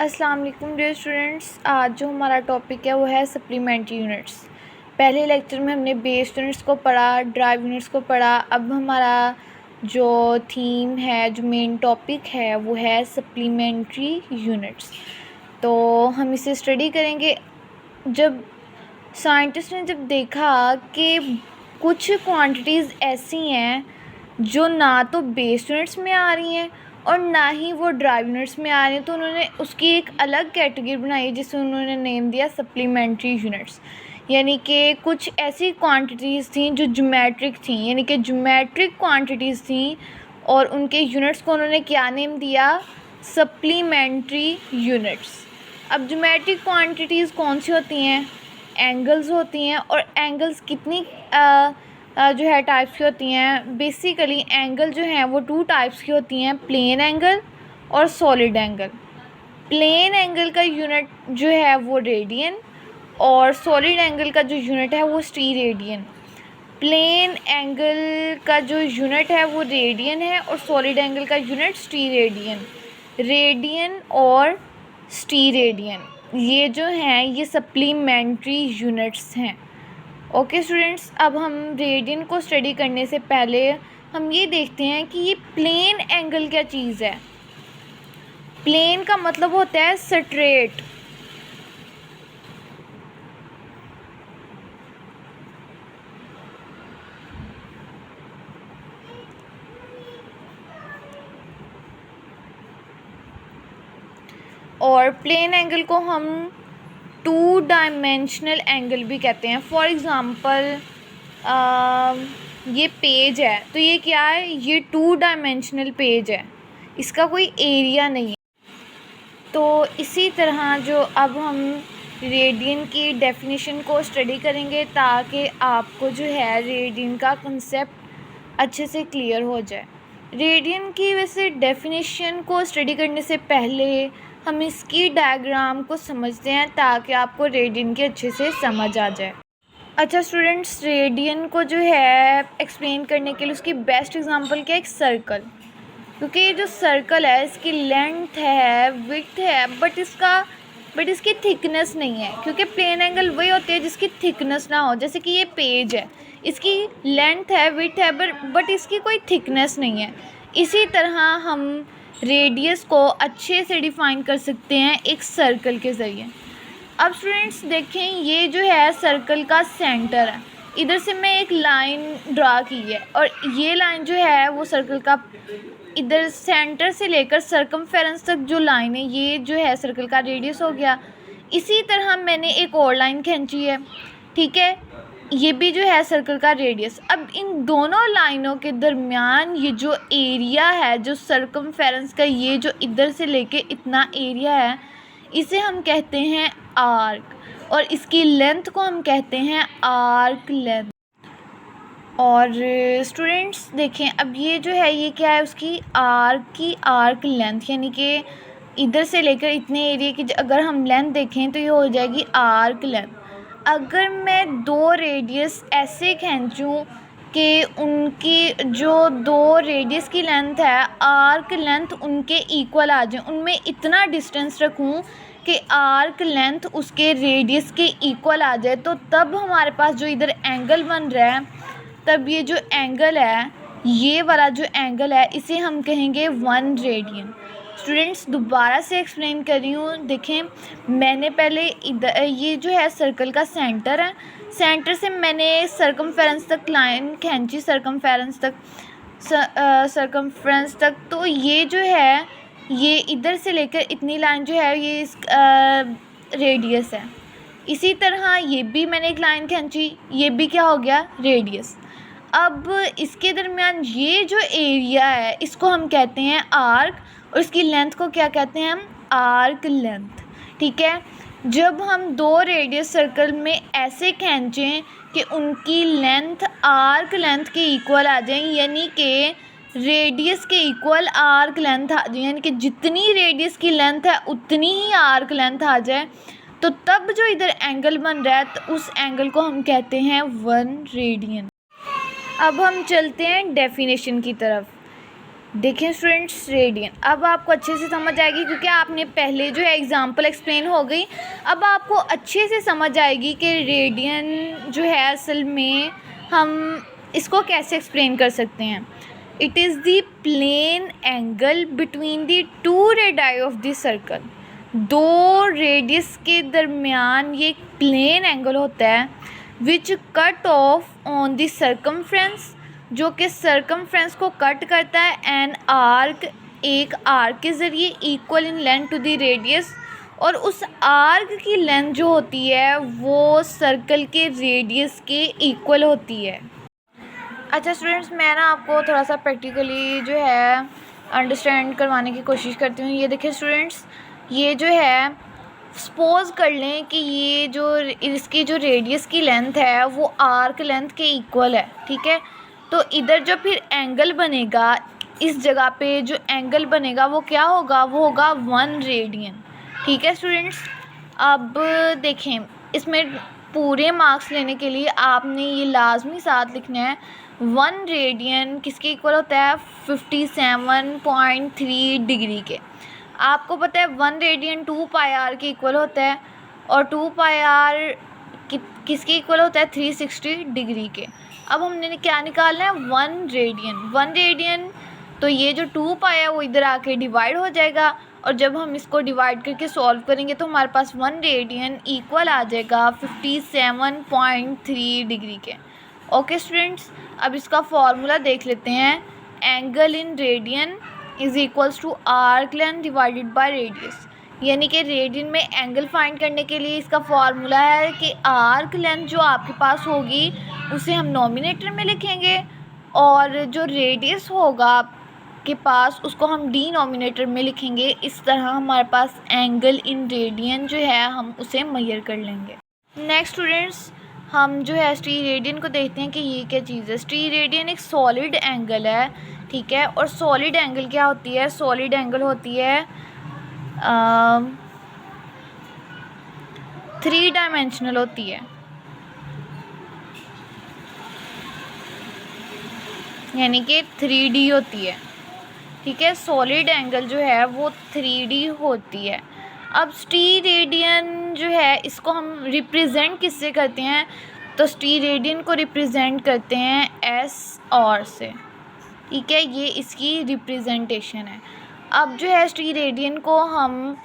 अस्सलाम वालेकुम dear students. आज जो हमारा टॉपिक है वो है सप्लीमेंट्री यूनिट्स। पहले लेक्चर में हमने बेस यूनिट्स को पढ़ा, ड्राइव यूनिट्स को पढ़ा। अब हमारा जो थीम है, जो मेन टॉपिक है वो है सप्लीमेंट्री यूनिट्स। तो हम इसे स्टडी करेंगे। जब साइंटिस्ट ने जब देखा कि कुछ क्वांटिटीज़ ऐसी हैं जो ना तो बेस यूनिट्स में आ रही हैं और ना ही वो ड्राइव यूनिट्स में आ रही हैं, तो उन्होंने उसकी एक अलग कैटेगरी बनाई जिसे उन्होंने नेम दिया सप्लीमेंट्री यूनिट्स। यानी कि कुछ ऐसी क्वांटिटीज़ थी जो ज्योमेट्रिक थी, यानी कि ज्योमेट्रिक क्वांटिटीज़ थी और उनके यूनिट्स को उन्होंने क्या नेम दिया? Supplementary units. अब ज्योमेट्रिक क्वांटिटीज़ कौन सी होती हैं? एंगल्स होती हैं। और एंगल्स कितनी जो है टाइप्स की होती हैं? बेसिकली एंगल जो हैं वो 2 टाइप्स की होती हैं, प्लेन एंगल और सॉलिड एंगल। प्लेन एंगल का यूनिट जो है वो रेडियन और सॉलिड एंगल का जो यूनिट है वो स्टीरेडियन। प्लेन एंगल का जो यूनिट है वो रेडियन है और सॉलिड एंगल का यूनिट स्टीरेडियन। रेडियन और स्टीरेडियन ये जो हैं ये सप्लीमेंट्री यूनिट्स हैं। ओके स्टूडेंट्स, अब हम रेडियन को स्टडी करने से पहले हम ये देखते हैं कि ये प्लेन एंगल क्या चीज़ है। प्लेन का मतलब होता है स्ट्रेट। और प्लेन एंगल को हम 2 डायमेंशनल एंगल भी कहते हैं। फॉर एग्ज़ाम्पल ये पेज है, तो ये क्या है? ये 2 डायमेंशनल पेज है, इसका कोई एरिया नहीं है। तो इसी तरह जो अब हम रेडियन की डेफिनेशन को स्टडी करेंगे ताकि आपको जो है रेडियन का कंसेप्ट अच्छे से क्लियर हो जाए। रेडियन की वैसे डेफिनेशन को स्टडी करने से पहले हम इसकी डायग्राम को समझते हैं ताकि आपको रेडियन की अच्छे से समझ आ जाए। अच्छा स्टूडेंट्स, रेडियन को जो है एक्सप्लेन करने के लिए उसकी बेस्ट एग्जांपल क्या है? एक सर्कल। क्योंकि ये जो सर्कल है इसकी लेंथ है, विड्थ है, बट इसकी थिकनेस नहीं है। क्योंकि प्लेन एंगल वही होते हैं जिसकी थिकनेस ना हो। जैसे कि ये पेज है, इसकी लेंथ है, विड्थ है, बट इसकी कोई थिकनेस नहीं है। इसी तरह हम रेडियस को अच्छे से डिफ़ाइन कर सकते हैं एक सर्कल के ज़रिए। अब स्टूडेंट्स देखें, ये जो है सर्कल का सेंटर है। इधर से मैं एक लाइन ड्रा की है और ये लाइन जो है वो सर्कल का इधर सेंटर से लेकर सर्कमफेरेंस तक जो लाइन है ये जो है सर्कल का रेडियस हो गया। इसी तरह मैंने एक और लाइन खींची है, ठीक है, ये भी जो है सर्कल का रेडियस। अब इन दोनों लाइनों के दरमियान ये जो एरिया है, जो सर्कमफेरेंस का ये जो इधर से लेके इतना एरिया है, इसे हम कहते हैं आर्क और इसकी लेंथ को हम कहते हैं आर्क लेंथ। और स्टूडेंट्स देखें, अब ये जो है ये क्या है? उसकी आर्क लेंथ, यानी कि इधर से लेकर इतने एरिया की अगर हम लेंथ देखें तो ये हो जाएगी आर्क लेंथ। अगर मैं 2 रेडियस ऐसे खींचूँ कि उनकी जो 2 रेडियस की लेंथ है, आर्क लेंथ उनके इक्वल आ जाए, उनमें इतना डिस्टेंस रखूँ कि आर्क लेंथ उसके रेडियस के इक्वल आ जाए, तो तब हमारे पास जो इधर एंगल बन रहा है, तब ये जो एंगल है, ये वाला जो एंगल है, इसे हम कहेंगे 1 रेडियन। स्टूडेंट्स दोबारा से एक्सप्लेन कर रही हूँ। देखें, मैंने पहले इधर ये जो है सर्कल का सेंटर है, सेंटर से मैंने सर्कमफेरेंस तक लाइन खींची, सर्कमफेरेंस तक, तो ये जो है ये इधर से लेकर इतनी लाइन जो है ये इस रेडियस है। इसी तरह ये भी मैंने एक लाइन खींची, ये भी क्या हो गया? रेडियस। अब इसके दरमियान ये जो एरिया है इसको हम कहते हैं आर्क और इसकी लेंथ को क्या कहते हैं हम? आर्क लेंथ, ठीक है। जब हम 2 रेडियस सर्कल में ऐसे खींचें कि उनकी लेंथ आर्क लेंथ के इक्वल आ जाए, यानी कि रेडियस के इक्वल आर्क लेंथ आ जाए, यानी कि जितनी रेडियस की लेंथ है उतनी ही आर्क लेंथ आ जाए, तो तब जो इधर एंगल बन रहा है तो उस एंगल को हम कहते हैं 1 रेडियन। अब हम चलते हैं डेफिनेशन की तरफ। देखें स्टूडेंट्स, रेडियन अब आपको अच्छे से समझ आएगी क्योंकि आपने पहले जो है एग्जांपल एक्सप्लेन हो गई। अब आपको अच्छे से समझ आएगी कि रेडियन जो है असल में हम इसको कैसे एक्सप्लेन कर सकते हैं। It is the plane angle between the two radii of the circle. दो रेडियस के दरमियान ये एक प्लेन एंगल होता है which cut off on the circumference, जो कि सर्कमफ्रेंस को कट करता है, एन आर्क एक आर्क के ज़रिए equal in length to the radius, और उस आर्क की लेंथ जो होती है वो सर्कल के रेडियस के इक्वल होती है। अच्छा स्टूडेंट्स, मैं ना आपको थोड़ा सा प्रैक्टिकली जो है अंडरस्टैंड करवाने की कोशिश करती हूँ। ये देखिए स्टूडेंट्स, ये जो है सपोज़ कर लें कि ये जो इसकी जो रेडियस की लेंथ है वो आर्क लेंथ के इक्वल है, ठीक है। तो इधर जो फिर एंगल बनेगा, इस जगह पे जो एंगल बनेगा वो क्या होगा, वो होगा 1 रेडियन, ठीक है स्टूडेंट्स। अब देखें, इसमें पूरे मार्क्स लेने के लिए आपने ये लाजमी साथ लिखना है 1 रेडियन किसके इक्वल होता है, 57.3 डिग्री के। आपको पता है 1 रेडियन 2 पाई आर के इक्वल होता है, और 2 पाई आर किसके इक्वल होता है, 360 डिग्री के। अब हमने क्या निकालना है, 1 रेडियन। 1 रेडियन तो ये जो 2 पाई है वो इधर आके डिवाइड हो जाएगा, और जब हम इसको डिवाइड करके सॉल्व करेंगे तो हमारे पास 1 रेडियन इक्वल आ जाएगा 57.3 डिग्री के। ओके स्टूडेंट्स, अब इसका फॉर्मूला देख लेते हैं। Angle in radian is equals to arc length divided by radius, यानी कि रेडियन में एंगल फाइंड करने के लिए इसका फॉर्मूला है कि आर्क लेंथ जो आपके पास होगी उसे हम नॉमिनेटर में लिखेंगे, और जो रेडियस होगा आपके पास उसको हम डिनोमिनेटर में लिखेंगे। इस तरह हमारे पास एंगल इन रेडियन जो है हम उसे मेजर कर लेंगे। नेक्स्ट स्टूडेंट्स, हम जो है स्टीरेडियन को देखते हैं कि ये क्या चीज़ है। स्टीरेडियन एक सॉलिड एंगल है, ठीक है। और सॉलिड एंगल क्या होती है, सॉलिड एंगल होती है 3 डायमेंशनल होती है, यानी कि 3D होती है, ठीक है। सॉलिड एंगल जो है वो 3D होती है। अब स्टीरेडियन जो है इसको हम रिप्रेजेंट किससे करते हैं, तो स्टीरेडियन को रिप्रेजेंट करते हैं SR से, ठीक है। ये इसकी रिप्रेजेंटेशन है। अब जो है स्टीरेडियन को हम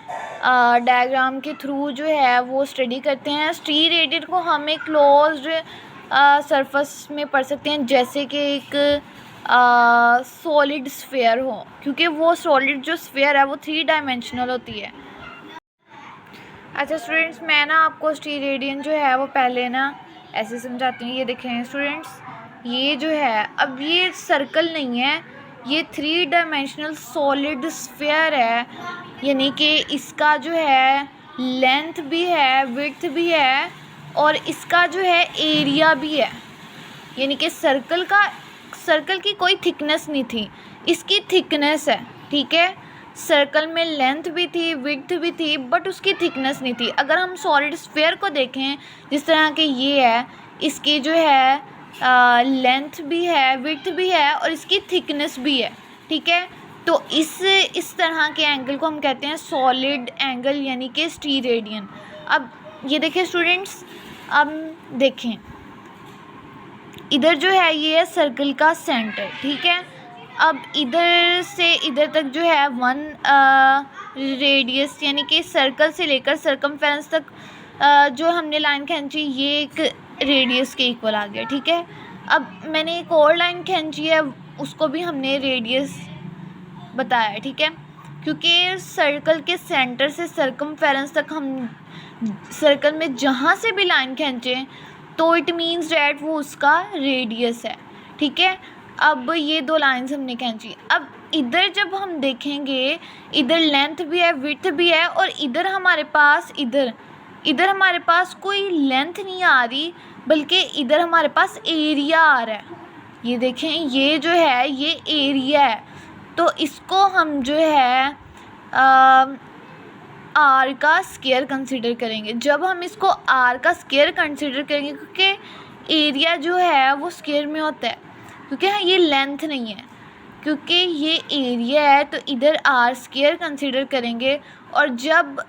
डायग्राम के थ्रू जो है वो स्टडी करते हैं। स्टीरेडियन को हम एक क्लोज्ड सरफेस में पढ़ सकते हैं, जैसे कि एक सॉलिड स्फीयर हो, क्योंकि वो सॉलिड जो स्फीयर है वो 3 डायमेंशनल होती है। अच्छा स्टूडेंट्स, मैं ना आपको स्टीरेडियन जो है वो पहले ना ऐसे समझाती हूँ। ये देखें स्टूडेंट्स, ये जो है, अब ये सर्कल नहीं है, ये 3 डायमेंशनल सॉलिड स्फीयर है, यानी कि इसका जो है लेंथ भी है, विड्थ भी है, और इसका जो है एरिया भी है। यानी कि सर्कल की कोई थिकनेस नहीं थी, इसकी थिकनेस है, ठीक है। सर्कल में लेंथ भी थी, विड्थ भी थी, बट उसकी थिकनेस नहीं थी। अगर हम सॉलिड स्फीयर को देखें जिस तरह के ये है, इसकी जो है लेंथ भी है, विड्थ भी है, और इसकी थिकनेस भी है, ठीक है। तो इस तरह के एंगल को हम कहते हैं सॉलिड एंगल, यानी कि स्टीरेडियन। अब ये देखें स्टूडेंट्स, अब देखें इधर जो है ये है सर्कल का सेंटर, ठीक है। अब इधर से इधर तक जो है 1 रेडियस, यानी कि सर्कल से लेकर सर्कमफेरेंस तक जो हमने लाइन खींची ये एक रेडियस के इक्वल आ गया, ठीक है। अब मैंने एक और लाइन खींची है, उसको भी हमने रेडियस बताया, ठीक है, क्योंकि सर्कल के सेंटर से सर्कमफेरेंस तक हम सर्कल में जहाँ से भी लाइन खींचें तो इट मीन्स डैट वो उसका रेडियस है, ठीक है। अब ये 2 लाइन्स हमने खींची। अब इधर जब हम देखेंगे, इधर लेंथ भी है, विड्थ भी है, और इधर हमारे पास कोई लेंथ नहीं आ रही, बल्कि इधर हमारे पास एरिया आ रहा है। ये देखें, ये जो है ये एरिया है, तो इसको हम जो है आर का स्क्वायर कंसीडर करेंगे। जब हम इसको आर का स्क्वायर कंसीडर करेंगे, क्योंकि एरिया जो है वो स्क्वायर में होता है, क्योंकि ये लेंथ नहीं है, क्योंकि ये एरिया है तो इधर आर स्क्वायर कंसिडर करेंगे। और जब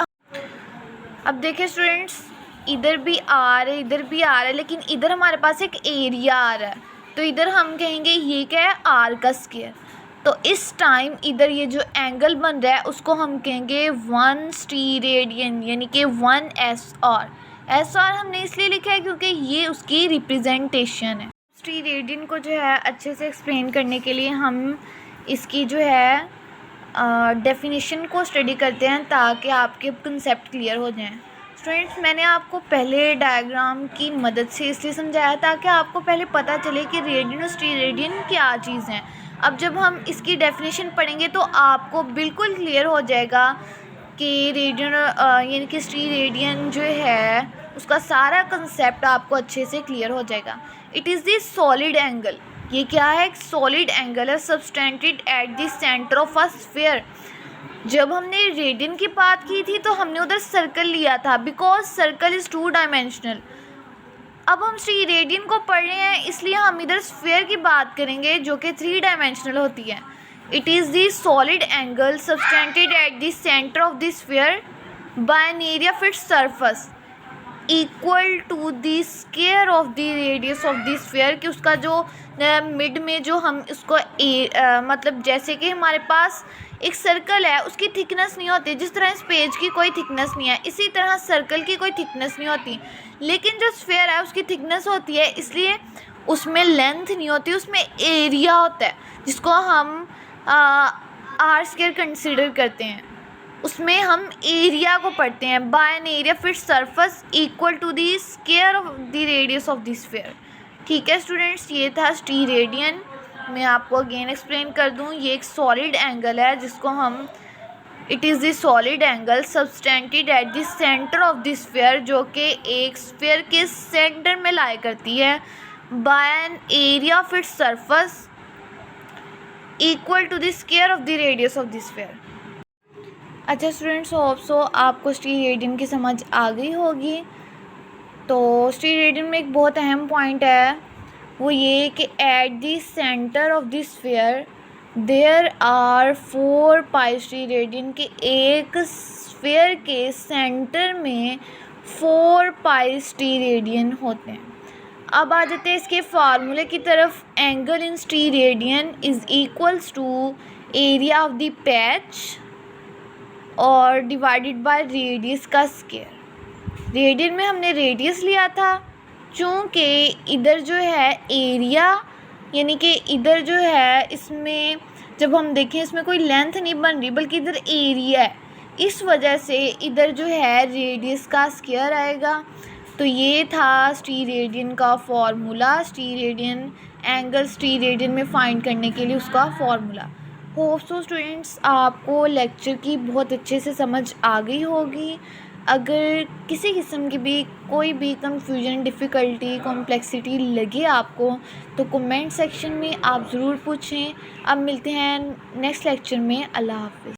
अब देखिए स्टूडेंट्स, इधर भी आर है, इधर भी आर है, लेकिन इधर हमारे पास एक एरिया आ रहा है, तो इधर हम कहेंगे ये क्या है, आर का स्क्वायर। तो इस टाइम इधर ये जो एंगल बन रहा है उसको हम कहेंगे 1 स्टीरेडियन, यानी कि 1 एस आर हमने इसलिए लिखा है क्योंकि ये उसकी रिप्रेजेंटेशन है। स्टीरेडियन को जो है अच्छे से एक्सप्लेन करने के लिए हम इसकी जो है डेफिनेशन को स्टडी करते हैं ताकि आपके कंसेप्ट क्लियर हो जाएं। स्टूडेंट्स, मैंने आपको पहले डायग्राम की मदद से इसलिए समझाया ताकि आपको पहले पता चले कि रेडियन और स्टीरेडियन क्या चीज़ हैं। अब जब हम इसकी डेफिनेशन पढ़ेंगे तो आपको बिल्कुल क्लियर हो जाएगा कि रेडियन यानी कि स्टीरेडियन जो है उसका सारा कंसेप्ट आपको अच्छे से क्लियर हो जाएगा। It is the solid angle, ये क्या है, एक सॉलिड एंगल है subtended at the centre of a sphere. जब हमने रेडियन की बात की थी तो हमने उधर सर्कल लिया था, बिकॉज सर्कल इज़ 2 डायमेंशनल। अब हम स्टीरेडियन को पढ़ रहे हैं इसलिए हम इधर स्फीयर की बात करेंगे जो कि 3 डायमेंशनल होती है। It is the solid angle subtended at the centre of the sphere by an area of its surface equal to the square of the radius of the sphere, कि उसका जो मिड में जो हम उसको मतलब जैसे कि हमारे पास एक सर्कल है उसकी थिकनेस नहीं होती, जिस तरह इस पेज की कोई थिकनेस नहीं है, इसी तरह सर्कल की कोई थिकनेस नहीं होती, लेकिन जो स्फीयर है उसकी थिकनेस होती है, इसलिए उसमें लेंथ नहीं होती, उसमें एरिया होता है जिसको हम आर स्क्वायर कंसिडर करते हैं। उसमें हम एरिया को पढ़ते हैं by an area fit surface equal to the square of the radius of the sphere. ठीक है स्टूडेंट्स, ये था स्टीरेडियन। मैं आपको अगेन एक्सप्लेन कर दूं, ये एक सॉलिड एंगल है जिसको हम it is the solid angle subtended at the centre of the sphere, जो कि एक स्फीयर के सेंटर में लाई करती है, by an area of its surface equal to the square of the radius of the sphere. अच्छा students, hope so आपको steradian की समझ आ गई होगी। तो स्टीरेडियन में एक बहुत अहम पॉइंट है, वो ये कि at the centre of the sphere there are 4 pi steradian, के एक स्फीयर के सेंटर में 4 पाई स्टीरेडियन होते हैं। अब आ जाते हैं इसके फार्मूले की तरफ। Angle in steradian is equals to area of the patch और डिवाइडेड बाय रेडियस का स्क्वायर। रेडियन में हमने रेडियस लिया था, चूँकि इधर जो है एरिया यानी कि इधर जो है इसमें जब हम देखें इसमें कोई लेंथ नहीं बन रही बल्कि इधर एरिया है, इस वजह से इधर जो है रेडियस का स्क्वायर आएगा। तो ये था स्टीरेडियन का फॉर्मूला, स्टीरेडियन एंगल स्टीरेडियन में फाइंड करने के लिए उसका फॉर्मूला। होप सो स्टूडेंट्स आपको लेक्चर की बहुत अच्छे से समझ आ गई होगी। अगर किसी किस्म की भी कोई भी कंफ्यूजन, डिफ़िकल्टी, कॉम्प्लेक्सिटी लगे आपको तो कमेंट सेक्शन में आप ज़रूर पूछें। अब मिलते हैं नेक्स्ट लेक्चर में। अल्लाह हाफ़िज़।